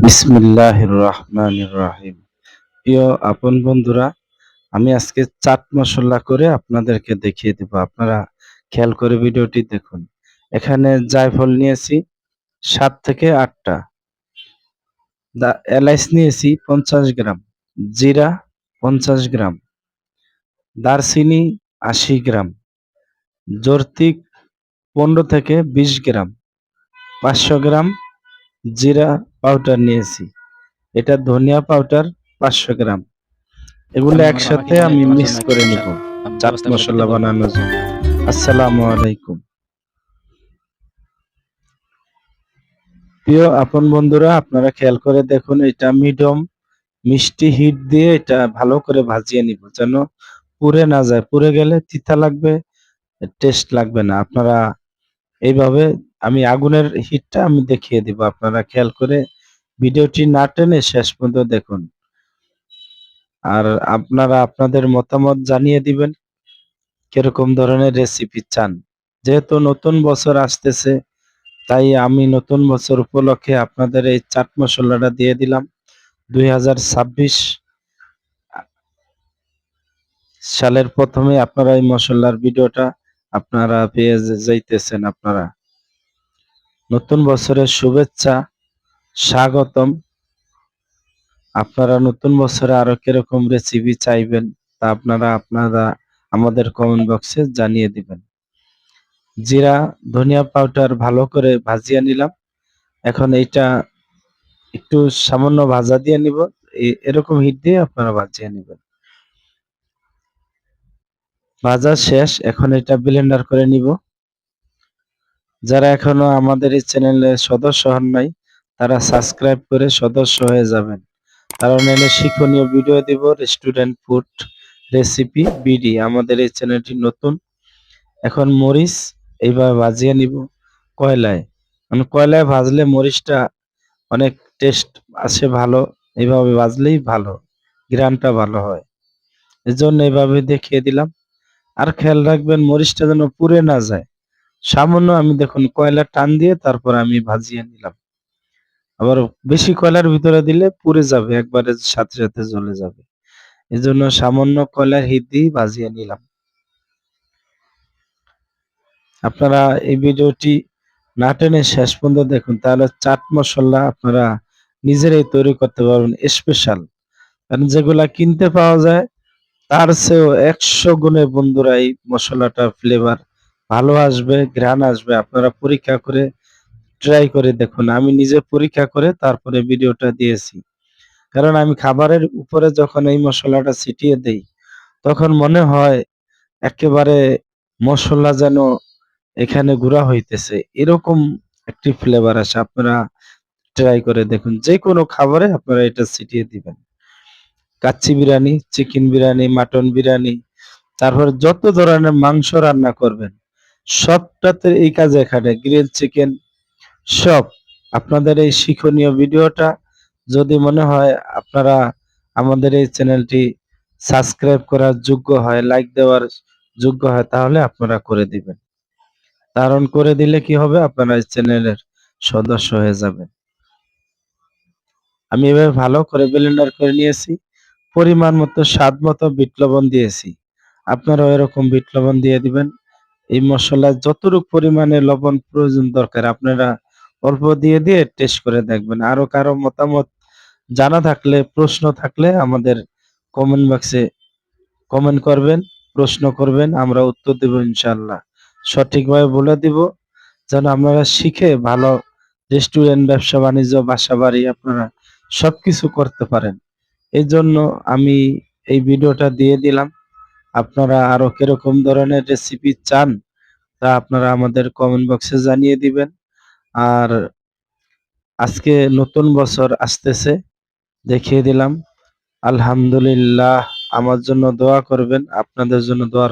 বিসমিল্লাহির রহমানির রহিম। প্রিয় আপন বন্ধুরা, আমি আজকে চাট মশলা করে আপনাদেরকে দেখিয়ে দেব। আপনারা খেয়াল করে ভিডিওটি দেখুন। এখানে জায়ফল নিয়েছি ৭ থেকে ৮ টা, এলাচ নিয়েছি ৫০ গ্রাম, জিরা ৫০ গ্রাম, দারচিনি ৮০ গ্রাম, জর্তিক ১৫ থেকে ২০ গ্রাম, ৫০০ গ্রাম জিরা পাউডার নিয়েছি। এটা ধনিয়া পাউডার ৫০০ গ্রাম। এগুলো আমি আমার একসাথে বাবাকে বলে আমি তোমার মিক্স জন্য একটা করে নিব স্পেশাল চাট ব্যবস্থা করে দিতে মসলা বলবো। বানানোর জন্য। আসসালামু আলাইকুম। প্রিয় আপন বন্ধুরা, আপনারা খেয়াল করে দেখুন, এটা মিডিয়াম মিষ্টি হিট দিয়ে এটা ভালো করে ভাজিয়ে নিব, যেন পুড়ে না যায়। পুড়ে গেলে তিতা লাগবে, টেস্ট লাগবে না। আপনারা এইভাবে, আমি আগুনের হিটটা আমি দেখিয়ে দিব, আপনারা খেয়াল করে ভিডিওটি না টেনে শেষ পর্যন্ত দেখুন। আর আপনারা আপনাদের মতামত জানিয়ে দিবেন কিরকম ধরনের রেসিপি চান। যেহেতু নতুন বছর আসতেছে, তাই আমি নতুন বছর উপলক্ষে আপনাদের এই চাট মশলাটা দিয়ে দিলাম। 2026 সালের প্রথমে আপনারা এই মশলার ভিডিওটা আপনারা পেয়ে যাইতেছেন। আপনারা নতুন বছরের শুভেচ্ছা, স্বাগতম। আপনারা নতুন বছরে আরো কিরকম রেসিপি চাইবেন, তা আপনারা আমাদের কমেন্ট বক্সে জানিয়ে দিবেন। জিরা ধনিয়া পাউডার ভালো করে ভাজিয়ে নিলাম। এখন এইটা একটু সামান্য ভাজা দিয়ে নিব। এরকম হিট দিয়ে আপনারা ভাজিয়ে নিবেন। ভাজা শেষ, এখন এটা ব্লেন্ডার করে নিব। যারা এখনো আমাদের এই চ্যানেলে সদস্য হন নাই, তারা সাবস্ক্রাইব করে সদস্য হয়ে যাবেন। কারণ এনে শিক্ষণীয় ভিডিও দিব, রেস্টুরেন্ট ফুড রেসিপি বিডি। আমাদের এই চ্যানেলটি নতুন। এখন মরিচ এইভাবে ভাজিয়ে নিব কয়লায়। মানে কয়লায় ভাজলে মরিচটা অনেক টেস্ট আসে ভালো। এইভাবে ভাজলেই ভালো, ঘ্রাণটা ভালো হয়। এজন্য এইভাবে দেখিয়ে দিলাম। আর খেয়াল রাখবেন মরিচটা যেন পুড়ে না যায়। সামান্য আমি দেখুন কয়লা টান দিয়ে তারপর আমি ভাজিয়ে নিলাম। আবার বেশি কয়লার ভিতরে দিলে পুড়ে যাবে, একবারে সাথে সাথে জ্বলে যাবে। এজন্য সামান্য কয়লার হিট দিয়ে ভাজিয়ে নিলাম। আপনারা এই ভিডিওটি না টেনে শেষ পর্যন্ত দেখুন, তাহলে চাট মশলা আপনারা নিজেরাই তৈরি করতে পারবেন স্পেশাল। কারণ যেগুলা কিনতে পাওয়া যায় তার চেয়েও ১০০ গুণে বন্ধুরা এই মসলাটা ফ্লেভার ভালো আসবে, ঘ্রাণ আসবে। আপনারা পরীক্ষা করে ট্রাই করে দেখুন। আমি নিজে পরীক্ষা করে তারপরে ভিডিওটা দিয়েছি। কারণ আমি খাবারের উপরে যখন এই মসলাটা ছিটিয়ে দেই, তখন মনে হয় একেবারে মসলা যেন এখানে গুঁড়া হইতেছে। এরকম একটি ফ্লেভার আসে। আপনারা ট্রাই করে দেখুন। যেকোনো খাবারে আপনারা এটা ছিটিয়ে দিবেন। কাচ্চি বিরিয়ানি, চিকেন বিরিয়ানি, মাটন বিরিয়ানি, তারপর যত ধরনের মাংস রান্না করবেন, সবটাতে এই কাজে খাটে। গ্রিল চিকেন সব। আপনাদের এই শিক্ষণীয় ভিডিওটা যদি মনে হয় আপনারা আমাদের এই চ্যানেলটি সাবস্ক্রাইব করার যোগ্য হয়, লাইক দেওয়ার যোগ্য হয়, তাহলে আপনারা করে দিবেন। কারণ করে দিলে কি হবে, আপনারা এই চ্যানেলের সদস্য হয়ে যাবেন। আমি এভাবে ভালো করে ব্লেন্ডার করে নিয়েছি। পরিমাণ মতো স্বাদ মতো বিট লবণ দিয়েছি। আপনারাও এরকম বিট লবণ দিয়ে দিবেন। এই মসলায় যতটুক পরিমাণে লবণ প্রয়োজন দরকার আপনারা অল্প দিয়ে দিয়ে টেস্ট করে দেখবেন। আরো কারো মতামত জানা থাকলে, প্রশ্ন থাকলে আমাদের কমেন্ট বক্সে কমেন্ট করবেন, প্রশ্ন করবেন, আমরা উত্তর দেব ইনশাআল্লাহ। সঠিকভাবে বলে দিব, যেন আপনারা শিখে ভালো রেস্টুরেন্ট, ব্যবসা বাণিজ্য, বাসা বাড়ি আপনারা সবকিছু করতে পারেন। এজন্য আমি এই ভিডিওটা দিয়ে দিলাম। আপনারা আরো কিরকম ধরনের রেসিপি চান, তা আপনারা আমাদের কমেন্ট বক্সে জানিয়ে দিবেন। আর আজকে নতুন বছর আসতেছে, দেখিয়ে দিলাম। আলহামদুলিল্লাহ। আমার জন্য দোয়া করবেন, আপনাদের জন্য দোয়া